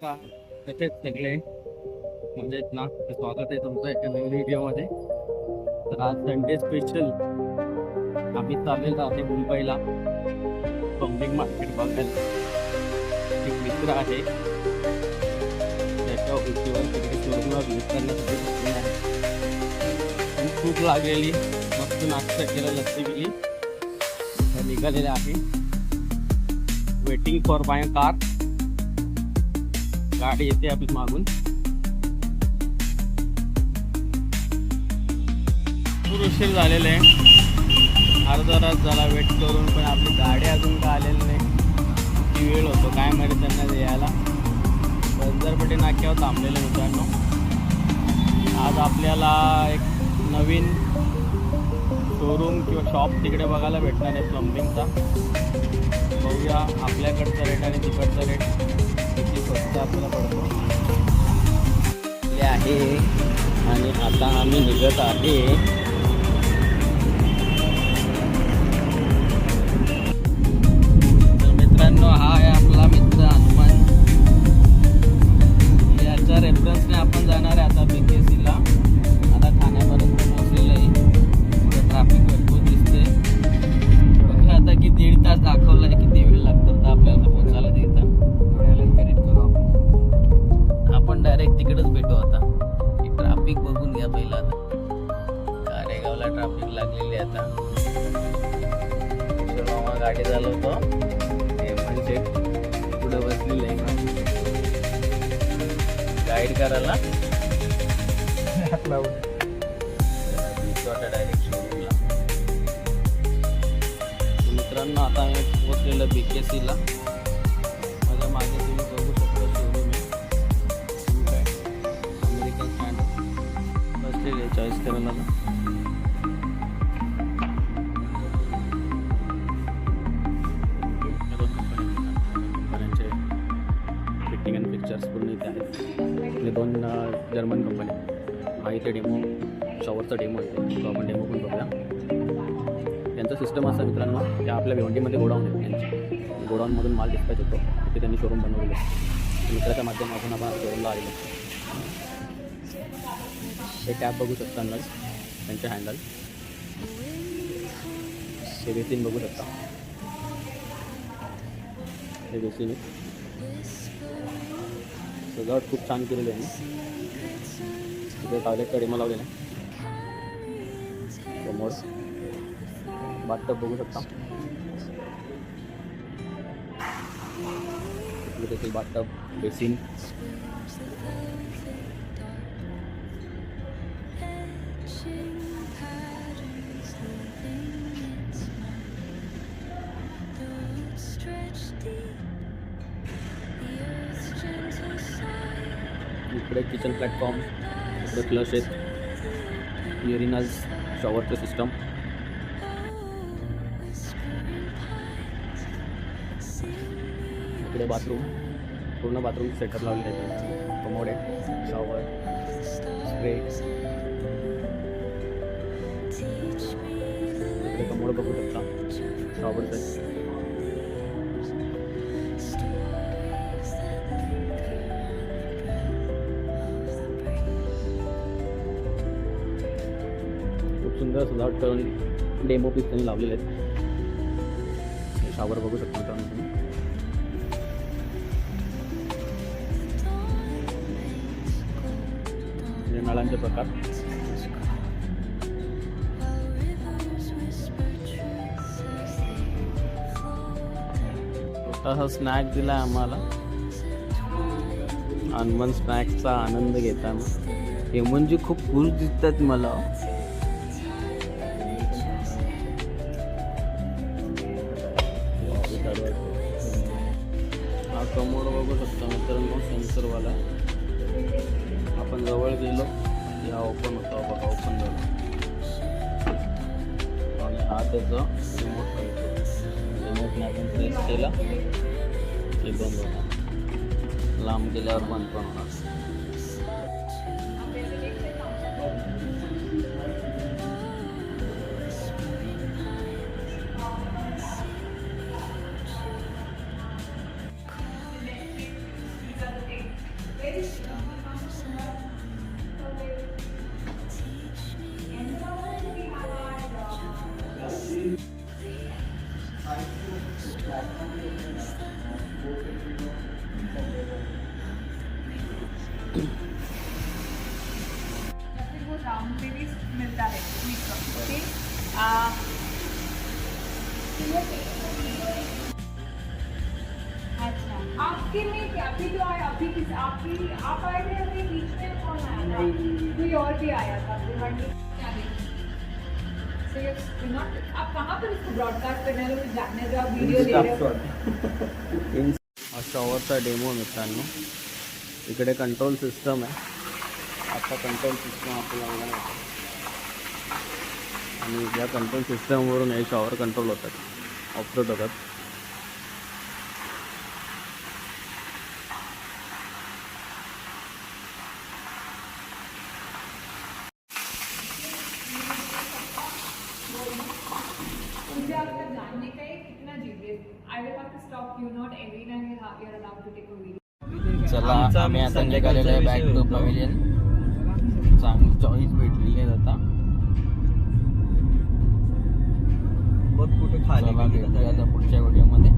नमस्कार, कसे सगळे मजेत ना? स्वागत आहे तुमचं एका नवीन व्हिडिओमध्ये. तर आज संडे स्पेशल आम्ही चाललेलो आहे मुंबईला प्लंबिंग मार्केट बघायला. एक मित्र आहे त्याच्या ओळखीवर तिकडे शोरूमला व्हिजिट करण्यासाठी बसलेला आहे. खूप लागलेली मस्त नाश्ता केला, लस्सी पिली, निघालेले आहे. Waiting for by car. गाडी येते आपली मागून. खूप उशीर झालेला आहे, अर्धा तास झाला वेट करून, पण आपली गाडी अजून का आलेली नाही. किती वेळ होतो काय माहिती त्यांना यायला. बंजारपेठे नाक्यावर थांबलेले मित्रांनो. आज आपल्याला एक नवीन शोरूम किंवा शॉप तिकडे बघायला भेटणार आहे प्लंबिंगचा. बघूया आपल्याकडचा रेट आणि तिकडचा रेट किती स्वस्त आपल्याला पडतो आहे. आणि आता आम्ही निघत आहे तर मित्रांनो, हा आहे आपला मित्र हनुमान. याच्या रेफरन्सने आपण जाणार आहे आता BKC ला. आता ठाण्यापर्यंत पोहोचलेलं आहे. पुढे ट्रॅफिक भरपूर दिसते. बघा आता की 1.5 तास दाखवलं आहे, किती वेळ लागतो तर आपल्याला पोहोचायला तिथं. कनेक्ट करू आपण डायरेक्ट तिकडेच भेटू. आता ट्रॅफिक बघून घ्या पहिला. आता कारेगावला ट्रॅफिक लागलेली आहे. आता मामा गाडी चालवतो, म्हणजे पुढे बसलेलं आहे गाईड करायला. डायरेक्ट शोरूमला. मित्रांनो, आता आम्ही पोहोचलेलं BKC ला. माझ्या मागे तुम्ही बघू शकता शोरूम आहे. काय अमेरिकन स्टँड बसलेले चॉईस करायला. फिटिंग अँड पिक्चर्स पूर्ण इथे आहेत. इथे 2 जर्मन कंपनी. हा इथे डेमो शॉवरचा डेमो आहे, तो आपण डेमो पण बघूया. त्यांचं सिस्टम असं मित्रांनो, त्या आपल्या भिवंडीमध्ये गोडाऊन आहे त्यांची. गोडाऊनमधून माल डिस्पॅच होतो. तिथे त्यांनी शोरूम बनवलेलं आहे. मित्राच्या माध्यमातून आपण शोरूमला आलेलो. हे टॅब बघू शकता अंदाज त्यांचे हँडल. हे बेसिन बघू शकता. हे बेसिन सजावट खूप छान केलेली आहे. तिथे टॉयलेटचा डेमो लावलेला आहे. मोड बाथटब बघू शकता. देखील बाथटब, बेसिन. इकडे किचन प्लॅटफॉर्म, इकडे फ्लश आहेत, युरिनल्स, शॉवरचं सिस्टम. इकडे बाथरूम, पूर्ण बाथरूम सेटअप लावलेले आहेत. कमोड आहे, शॉवर, स्प्रे. इकडे कमोड बघू शकता, शॉवरचं. खूप सुंदर सजावट करून डेमो पीस त्यांनी लावलेले आहेत. शॉवर बघू शकता मित्रांनो तुम्ही. नळांचे प्रकार. छोटासा स्नॅक दिला आम्हाला. हनुमान स्नॅक्सचा आनंद घेताना. हे म्हणजे खूप खुश दिसतात मला. हा कमोड बघू शकता मित्रांनो, सेन्सरवाला. आपण जवळ गेलो की हा ओपन होता बघा, ओपन झाला. आणि हा त्याचा रिमोट कंट्रोल. रिमोटने आपण प्रेस केला की बंद होणार, लांब गेल्यावर बंद पण होणार. वो राउंड पे भी मिलता है ओके अच्छा आपके में क्या अभी तो आया अभी किस आपकी आप आए थे अभी बीच में कौन आया था कोई और भी आया था भिवंडी क्या देखिए आप कहाँ पर इसको ब्रॉडकास्ट करने वाले मुझे जानने दो आप वीडियो दे रहे हो हा शॉवरचा डेमो मित्रांनो इकडे कंट्रोल सिस्टम आहे आता कंट्रोल सिस्टम आपल्याला बघायला येतं आणि या कंट्रोल सिस्टमवरून हे शॉवर कंट्रोल होतात ऑपरेट होतात मुझे आपका जानने का है कितना GB I will have to stop you not every time you are allowed to take a video चला आम्ही आता निघालेलो आहे बॅक टू पवेलियन चांगली चॉईस भेटलेली आहे आता बघ कुठे खाली चला भेटूया आता पुढच्या व्हिडिओमध्ये